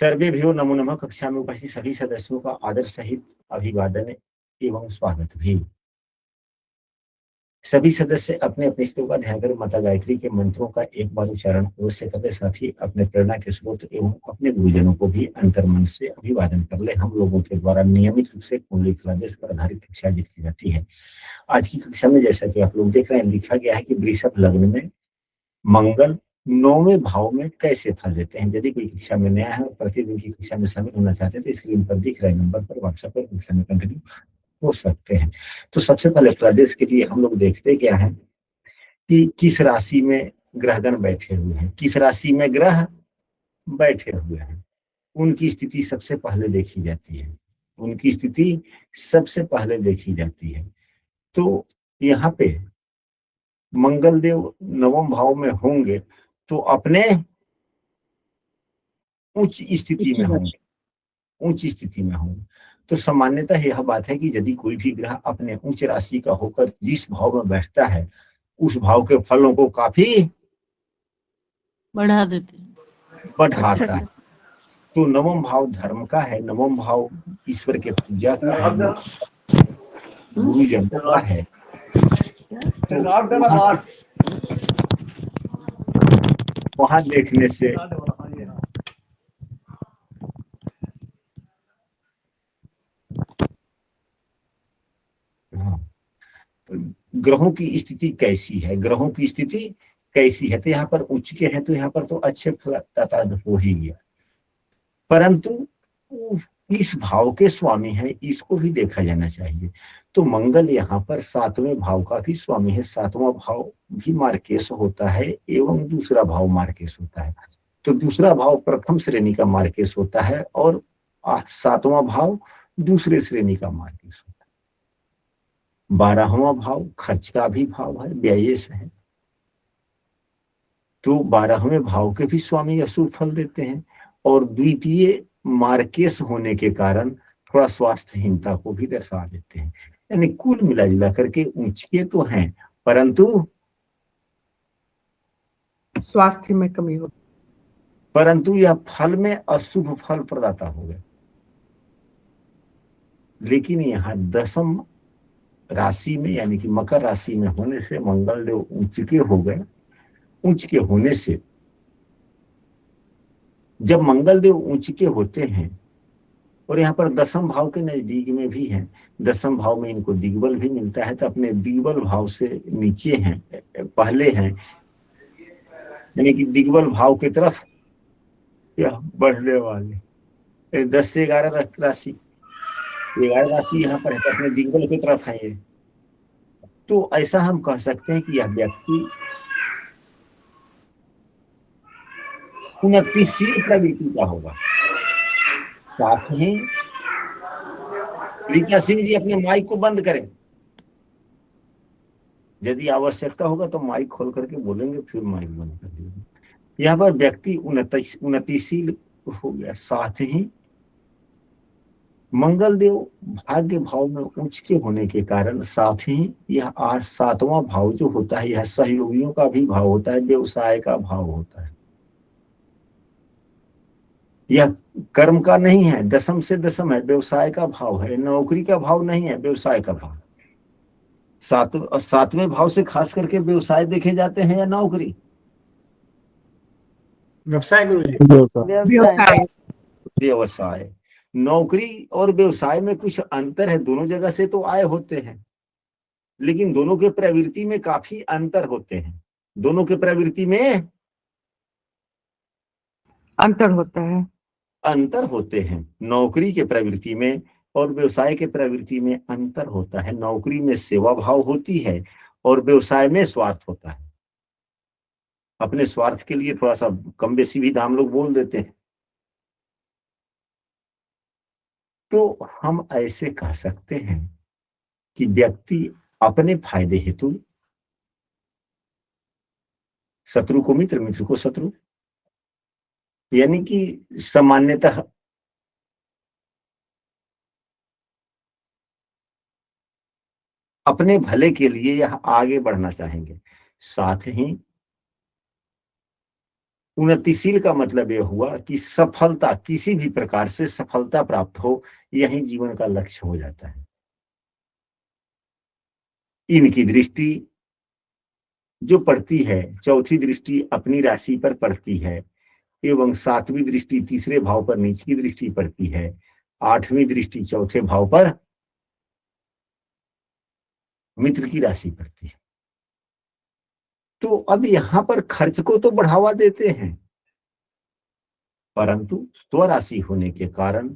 सर्वेभ्यो नमो नमः। कक्षा में उपस्थित सभी सदस्यों का आदर सहित अभिवादन एवं स्वागत भी। सभी सदस्य अपने अपने स्तों का ध्यान कर माता गायत्री के मंत्रों का एक बार उच्चारण अवश्य कर ले। साथ ही अपने प्रेरणा के स्रोत एवं अपने गुरुजनों को भी अंतर्मन से अभिवादन कर ले। हम लोगों के द्वारा नियमित रूप से कुंडली क्लासेस पर आधारित कक्षा दी जाती है। आज की कक्षा में जैसा कि आप लोग देख रहे हैं, लिखा गया है कि वृषभ लग्न में मंगल 9वें भाव में कैसे फल देते हैं। यदि कोई कक्षा में नया है और प्रतिदिन की कक्षा में शामिल होना चाहते हैं तो स्क्रीन पर दिख रहे नंबर पर व्हाट्सएप पर कक्षा में कंटिन्यू हो सकते हैं। तो सबसे पहले प्रदेश के लिए हम लोग देखते क्या है कि किस राशि में ग्रहगण बैठे हुए हैं, किस राशि में ग्रह बैठे हुए हैं, उनकी स्थिति सबसे पहले देखी जाती है। उनकी स्थिति सबसे पहले देखी जाती है। तो यहाँ पे मंगल देव 9वें भाव में होंगे तो अपने उच्च स्थिति में होंगे, उच्च स्थिति में होंगे। तो सामान्यतः यह बात है कि यदि कोई भी ग्रह अपने उच्च राशि का होकर जिस भाव में बैठता है उस भाव के फलों को काफी बढ़ा देते हैं, बढ़ाता है। तो 9वां भाव धर्म का है, 9वां भाव ईश्वर के पूजा का है, गुरुजन का है। तो वहां देखने से ग्रहों की स्थिति कैसी है, ग्रहों की स्थिति कैसी है। तो यहाँ पर उच्च के हैं तो यहाँ पर तो अच्छे फलदाता हो ही गया, परंतु इस भाव के स्वामी है, इसको भी देखा जाना चाहिए। तो मंगल यहाँ पर 7वें भाव का भी स्वामी है। 7वां भाव भी मार्केश होता है एवं दूसरा भाव मार्केश होता है। तो दूसरा भाव प्रथम श्रेणी का मार्केश होता है और 7वां भाव दूसरे श्रेणी का मार्केश होता है। 12वां भाव खर्च का भी भाव है, व्ययेश है। तो 12वें भाव के भी स्वामी अशुभ फल देते हैं और द्वितीय मार्केश होने के कारण थोड़ा स्वास्थ्यहीनता को भी दर्शा देते हैं। यानी कुल मिला जुला करके उच्च के तो हैं परंतु स्वास्थ्य में कमी हो, परंतु यह फल में अशुभ फल प्रदाता हो गए। लेकिन यहाँ 10वीं राशि में यानी कि मकर राशि में होने से मंगल देव उच्च के हो गए। उच्च के होने से जब मंगल देव उच्च के होते हैं और यहाँ पर 10वें भाव के नजदीक में भी हैं, 10वें भाव में इनको दिग्बल भी मिलता है, तो अपने दिग्बल भाव से नीचे हैं, पहले हैं, यानी कि दिग्बल भाव की तरफ यह बढ़ने वाले 10 से 11 राशि, 11 राशि यहाँ पर है तो अपने दिग्बल की तरफ है ये। तो ऐसा हम कह सकते हैं कि यह व्यक्ति उन्नतिशील प्रवृत्ति का होगा। साथ ही रीता सिंह जी अपने माइक को बंद करें, यदि आवश्यकता होगा तो माइक खोल करके बोलेंगे, फिर माइक बंद कर दीजिए। यहाँ पर व्यक्ति उन्नतिशील हो गया। साथ ही मंगल देव भाग्य भाव में उच्च के होने के कारण साथ ही यह 7वां भाव जो होता है यह सहयोगियों का भी भाव होता है, व्यवसाय का भाव होता है। यह कर्म का नहीं है, 10वीं से 10वीं है, व्यवसाय का भाव है, नौकरी का भाव नहीं है, व्यवसाय का भाव। 7वें भाव से खास करके व्यवसाय देखे जाते हैं या नौकरी? व्यवसाय गुरुजी, व्यवसाय। व्यवसाय। नौकरी और व्यवसाय में कुछ अंतर है, दोनों जगह से तो आय होते हैं लेकिन दोनों के प्रवृत्ति में काफी अंतर होते हैं। दोनों के प्रवृत्ति में अंतर होता है, अंतर होते हैं। नौकरी के प्रवृत्ति में और व्यवसाय के प्रवृत्ति में अंतर होता है। नौकरी में सेवा भाव होती है और व्यवसाय में स्वार्थ होता है। अपने स्वार्थ के लिए थोड़ा सा कम बेसी भी दाम लोग बोल देते हैं। तो हम ऐसे कह सकते हैं कि व्यक्ति अपने फायदे हेतु शत्रु को मित्र, मित्र को शत्रु, यानी कि सामान्यतः अपने भले के लिए यह आगे बढ़ना चाहेंगे। साथ ही उन्नतिशील का मतलब यह हुआ कि सफलता, किसी भी प्रकार से सफलता प्राप्त हो, यही जीवन का लक्ष्य हो जाता है। इनकी दृष्टि जो पड़ती है, चौथी दृष्टि अपनी राशि पर पड़ती है, एवं सातवीं दृष्टि तीसरे भाव पर नीच की दृष्टि पड़ती है, आठवीं दृष्टि चौथे भाव पर मित्र की राशि पड़ती है। तो अब यहां पर खर्च को तो बढ़ावा देते हैं, परंतु स्वराशि होने के कारण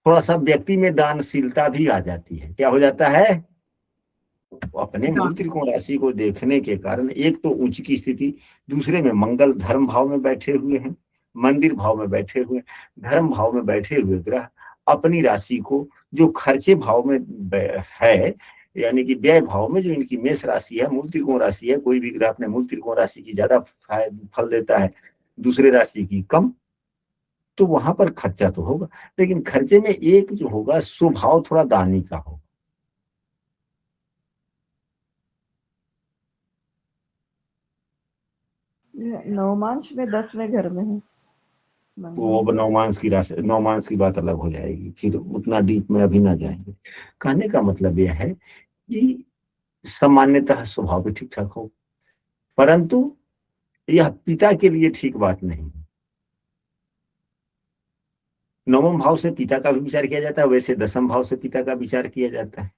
थोड़ा सा व्यक्ति में दानशीलता भी आ जाती है। क्या हो जाता है? अपने मूल त्रिकोण राशि को देखने के कारण एक तो उच्च की स्थिति, दूसरे में मंगल धर्म भाव में बैठे हुए हैं, मंदिर भाव में बैठे हुए, धर्म भाव में बैठे हुए ग्रह अपनी राशि को जो खर्चे भाव में है, यानी कि व्यय भाव में जो इनकी मेष राशि है, मूल त्रिकोण राशि है, कोई भी ग्रह अपने मूल त्रिकोण राशि की ज्यादा फल देता है, दूसरे राशि की कम, तो वहां पर खर्चा तो होगा, लेकिन खर्चे में एक जो होगा स्वभाव थोड़ा दानी का होगा। नवमांश में 10वें घर में है। वो अब नवमांश की राशि, नवमांश की बात अलग हो जाएगी, फिर उतना डीप में अभी ना जाएंगे। कहने का मतलब यह है कि सामान्यतः स्वभाव भी ठीक ठाक हो, परंतु यह पिता के लिए ठीक बात नहीं है। नवम भाव से पिता का भी विचार किया जाता है, वैसे दसम भाव से पिता का विचार किया जाता है।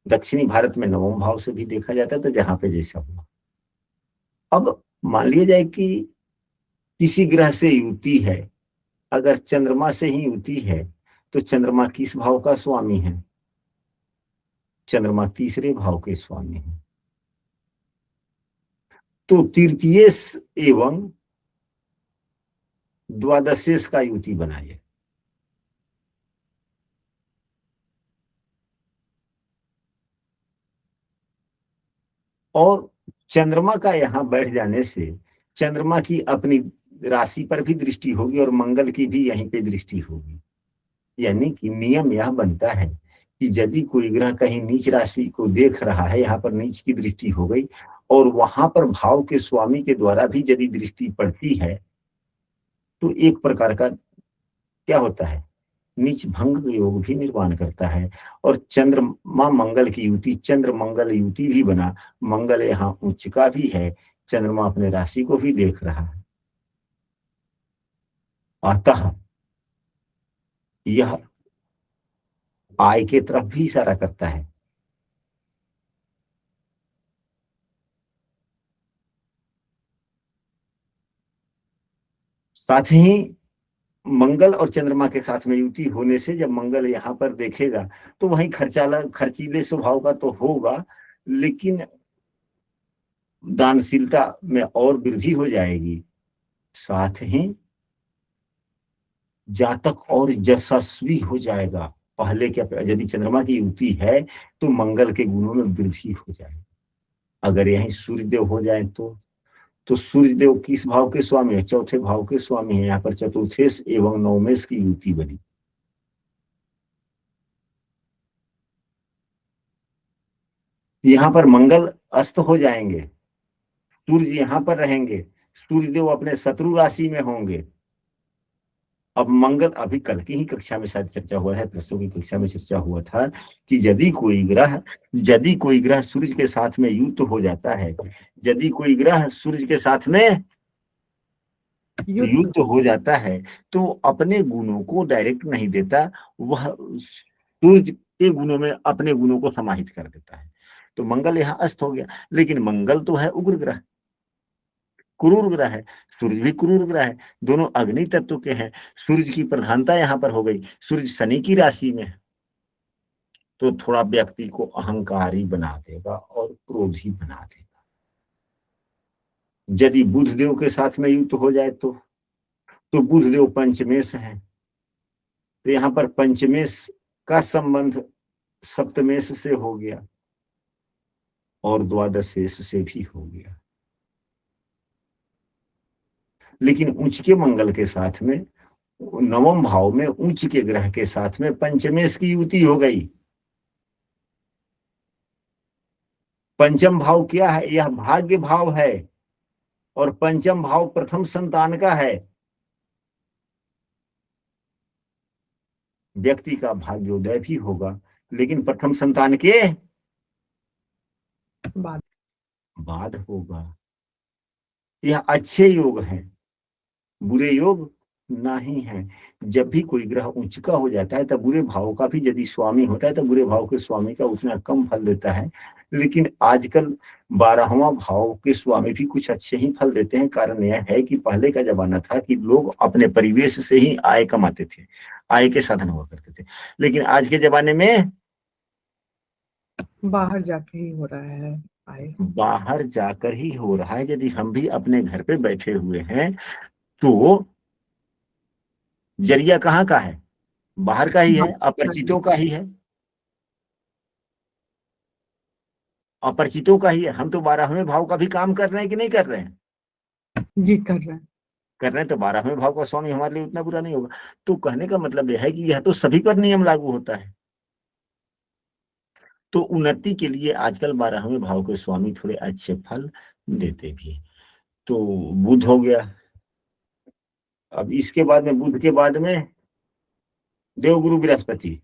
दक्षिणी भारत में नवम भाव से भी देखा जाता है, तो जहां पे जैसा हुआ। अब मान लिया जाए कि किसी ग्रह से युति है, अगर चंद्रमा से ही युति है, तो चंद्रमा किस भाव का स्वामी है? चंद्रमा तीसरे भाव के स्वामी है। तो तृतीयेश एवं द्वादशेश का युति बनाइए। और चंद्रमा का यहां बैठ जाने से चंद्रमा की अपनी राशि पर भी दृष्टि होगी और मंगल की भी यहीं पे दृष्टि होगी। यानी कि नियम यह बनता है कि यदि कोई ग्रह कहीं नीच राशि को देख रहा है, यहाँ पर नीच की दृष्टि हो गई, और वहां पर भाव के स्वामी के द्वारा भी यदि दृष्टि पड़ती है, तो एक प्रकार का क्या होता है, नीच भंग योग भी निर्माण करता है। और चंद्रमा मंगल की युति, चंद्र मंगल युति भी बना, मंगल यहाँ उच्च का भी है, चंद्रमा अपने राशि को भी देख रहा है। अतः यह आय के तरफ भी इशारा करता है। साथ ही मंगल और चंद्रमा के साथ में युति होने से जब मंगल यहाँ पर देखेगा, तो वहीं खर्चीले स्वभाव का तो होगा, लेकिन दानशीलता में और वृद्धि हो जाएगी। साथ ही जातक और यशस्वी हो जाएगा। पहले क्या, यदि चंद्रमा की युति है तो मंगल के गुणों में वृद्धि हो जाएगी। अगर यहीं सूर्यदेव हो जाए तो सूर्यदेव किस भाव के स्वामी है? चौथे भाव के स्वामी है। यहाँ पर चतुर्थेश एवं नवमेश की युति बनी। यहाँ पर मंगल अस्त हो जाएंगे, सूर्य यहाँ पर रहेंगे, सूर्यदेव अपने शत्रु राशि में होंगे। अब मंगल, अभी कल की ही कक्षा में शायद चर्चा हुआ है, परसों की कक्षा में चर्चा हुआ था कि यदि कोई ग्रह सूर्य के साथ में युक्त हो जाता है, यदि कोई ग्रह सूर्य के साथ में युक्त हो जाता है, तो अपने गुणों को डायरेक्ट नहीं देता, वह सूर्य के गुणों में अपने गुणों को समाहित कर देता है। तो मंगल यहाँ अस्त हो गया, लेकिन मंगल तो है उग्र ग्रह, क्रूर ग्रह है, सूर्य भी क्रूर ग्रह है, दोनों अग्नि तत्व के हैं। सूर्य की प्रधानता यहाँ पर हो गई, सूर्य शनि की राशि में है, तो थोड़ा व्यक्ति को अहंकारी बना देगा और क्रोधी बना देगा। यदि बुध देव के साथ में युक्त हो जाए तो बुध देव पंचमेश है, तो यहाँ पर पंचमेश का संबंध सप्तमेश से हो गया और द्वादशेश से भी हो गया। लेकिन उच्च के मंगल के साथ में, नवम भाव में उच्च के ग्रह के साथ में पंचमेश की युति हो गई। पंचम भाव क्या है? यह भाग्य भाव है। और पंचम भाव प्रथम संतान का है, व्यक्ति का भाग्योदय भी होगा, लेकिन प्रथम संतान के बाद बाद होगा। यह अच्छे योग हैं, बुरे योग नहीं है। जब भी कोई ग्रह उच्च का हो जाता है तब बुरे भाव का भी यदि स्वामी होता है तो बुरे भाव के स्वामी का उतना कम फल देता है। लेकिन आजकल 12वां भाव के स्वामी भी कुछ अच्छे ही फल देते हैं। कारण यह है कि पहले का जमाना था कि लोग अपने परिवेश से ही आय कमाते थे, आय के साधन हुआ करते थे। लेकिन आज के जमाने में बाहर जाके ही हो रहा है आए। बाहर जाकर ही हो रहा है। यदि हम भी अपने घर पे बैठे हुए हैं तो जरिया कहाँ का है? बाहर का ही है, अपरिचितों का ही है, अपरिचितों का ही है। हम तो 12वें भाव का भी काम कर रहे हैं कि नहीं कर रहे हैं? जी कर रहे हैं। कर रहे हैं, तो 12वें भाव का स्वामी हमारे लिए उतना बुरा नहीं होगा। तो कहने का मतलब यह है कि यह तो सभी पर नियम लागू होता है। तो उन्नति के लिए आजकल 12वें भाव के स्वामी थोड़े अच्छे फल देते भी। तो बुध हो गया। अब इसके बाद में, बुध के बाद में देवगुरु बृहस्पति।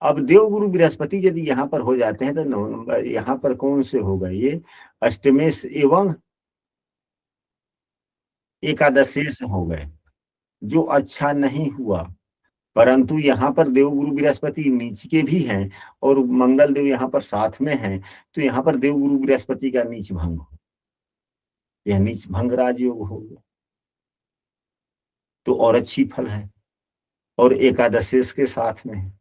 अब देवगुरु बृहस्पति यदि यहाँ पर हो जाते हैं तो 9 नंबर यहाँ पर कौन से होगा? ये अष्टमेश एवं एकादशेश हो गए, जो अच्छा नहीं हुआ। परंतु यहाँ पर देवगुरु बृहस्पति नीच के भी हैं और मंगल देव यहाँ पर साथ में हैं, तो यहाँ पर देवगुरु बृहस्पति का नीच भंग हो, यह नीच भंग राजयोग हो गया, तो और अच्छी फल है। और एकादशेश के साथ में है।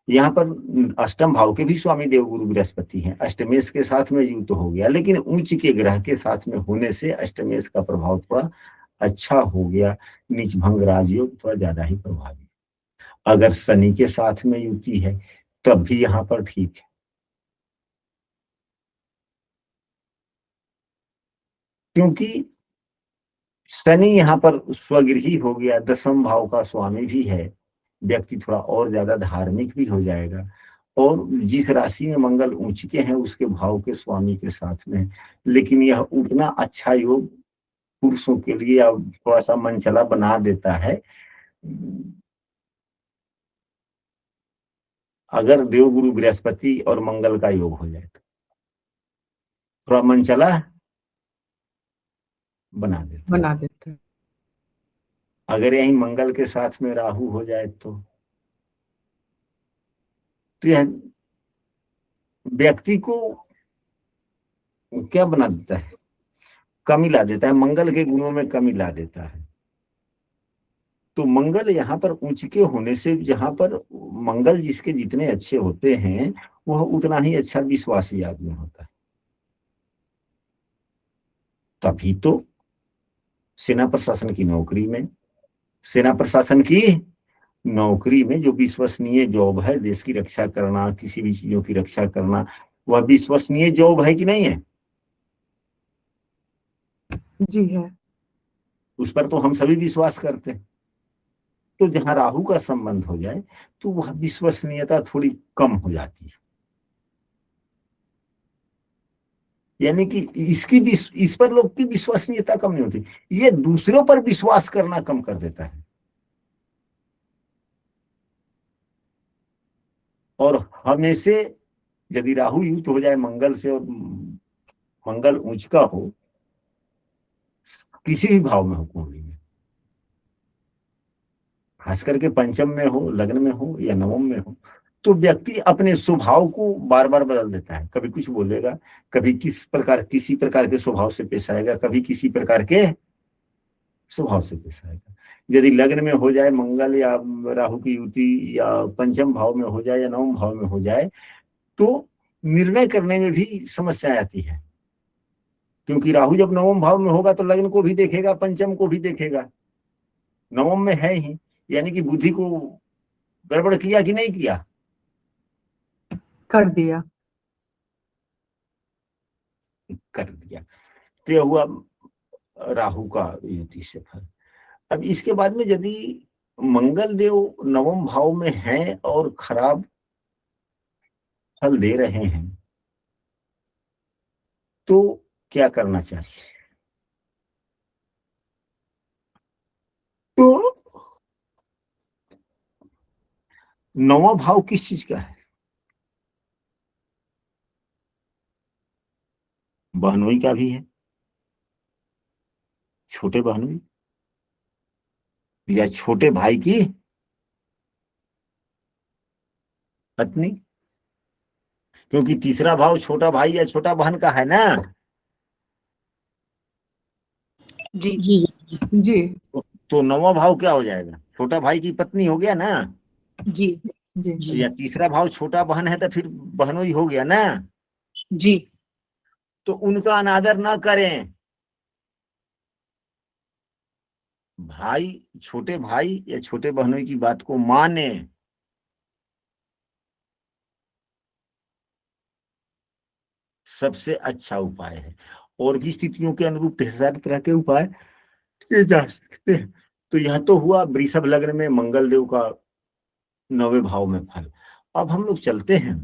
यहाँ पर अष्टम भाव के भी स्वामी देवगुरु बृहस्पति हैं, अष्टमेश के साथ में युक्त हो गया। लेकिन उच्च के ग्रह के साथ में होने से अष्टमेश का प्रभाव थोड़ा अच्छा हो गया, नीच भंग राजयोग थोड़ा ज्यादा ही प्रभावी। अगर शनि के साथ में युति है तब भी यहाँ पर ठीक है। क्योंकि शनि यहाँ पर स्वगृही हो गया, 10वें भाव का स्वामी भी है, व्यक्ति थोड़ा और ज्यादा धार्मिक भी हो जाएगा। और जिस राशि में मंगल उच्च के हैं उसके भाव के स्वामी के साथ में, लेकिन यह उतना अच्छा योग पुरुषों के लिए अब थोड़ा सा मनचला बना देता है। अगर देवगुरु बृहस्पति और मंगल का योग हो जाए तो थोड़ा मनचला बना देता है। अगर यही मंगल के साथ में राहु हो जाए तो यह व्यक्ति को क्या बना देता है? कमी ला देता है, मंगल के गुणों में कमी ला देता है। तो मंगल यहाँ पर उच्च के होने से, जहां पर मंगल जिसके जितने अच्छे होते हैं वह उतना ही अच्छा विश्वासी आदमी होता है। तभी तो सेना प्रशासन की नौकरी में, सेना प्रशासन की नौकरी में जो विश्वसनीय जॉब है, देश की रक्षा करना, किसी भी चीजों की रक्षा करना, वह विश्वसनीय जॉब है कि नहीं है? जी है। उस पर तो हम सभी विश्वास करते हैं। तो जहां राहु का संबंध हो जाए तो वह विश्वसनीयता थोड़ी कम हो जाती है। यानी कि इस पर लोग की विश्वसनीयता कम नहीं होती, ये दूसरों पर विश्वास करना कम कर देता है। और हमेशा यदि राहु युक्त हो जाए मंगल से और मंगल उच्च का हो, किसी भी भाव में हो, कुंडली में, खास करके पंचम में हो, लग्न में हो या नवम में हो, तो व्यक्ति अपने स्वभाव को बार बार बदल देता है। कभी कुछ बोलेगा, कभी किसी प्रकार के स्वभाव से पेश आएगा, कभी किसी प्रकार के स्वभाव से पेश आएगा। यदि लग्न में हो जाए मंगल या राहु की युति, या पंचम भाव में हो जाए या नवम भाव में हो जाए, तो निर्णय करने में भी समस्या आती है। क्योंकि राहु जब नवम भाव में होगा तो लग्न को भी देखेगा, पंचम को भी देखेगा, नवम में है ही, यानी कि बुद्धि को गड़बड़ किया कि नहीं किया? कर दिया। तो यह हुआ राहु का युति से फल। अब इसके बाद में यदि मंगल देव नवम भाव में हैं और खराब फल दे रहे हैं, तो क्या करना चाहिए? तो नौवां भाव किस चीज का है? बहनोई का भी है, छोटे बहनोई या छोटे भाई की पत्नी, क्योंकि तीसरा भाव छोटा भाई या छोटा बहन का है ना। जी जी जी तो नौवां भाव क्या हो जाएगा? छोटा भाई की पत्नी हो गया ना। जी जी जी या तीसरा भाव छोटा बहन है तो फिर बहनोई हो गया ना। जी तो उनका अनादर ना करें। भाई, छोटे भाई या छोटे बहनोई की बात को माने। सबसे अच्छा उपाय है। और भी स्थितियों के अनुरूप ढेर सारे तरह के उपाय किए जा सकते हैं। तो यह तो हुआ वृषभ लग्न में मंगल देव का 9वें भाव में फल। अब हम लोग चलते हैं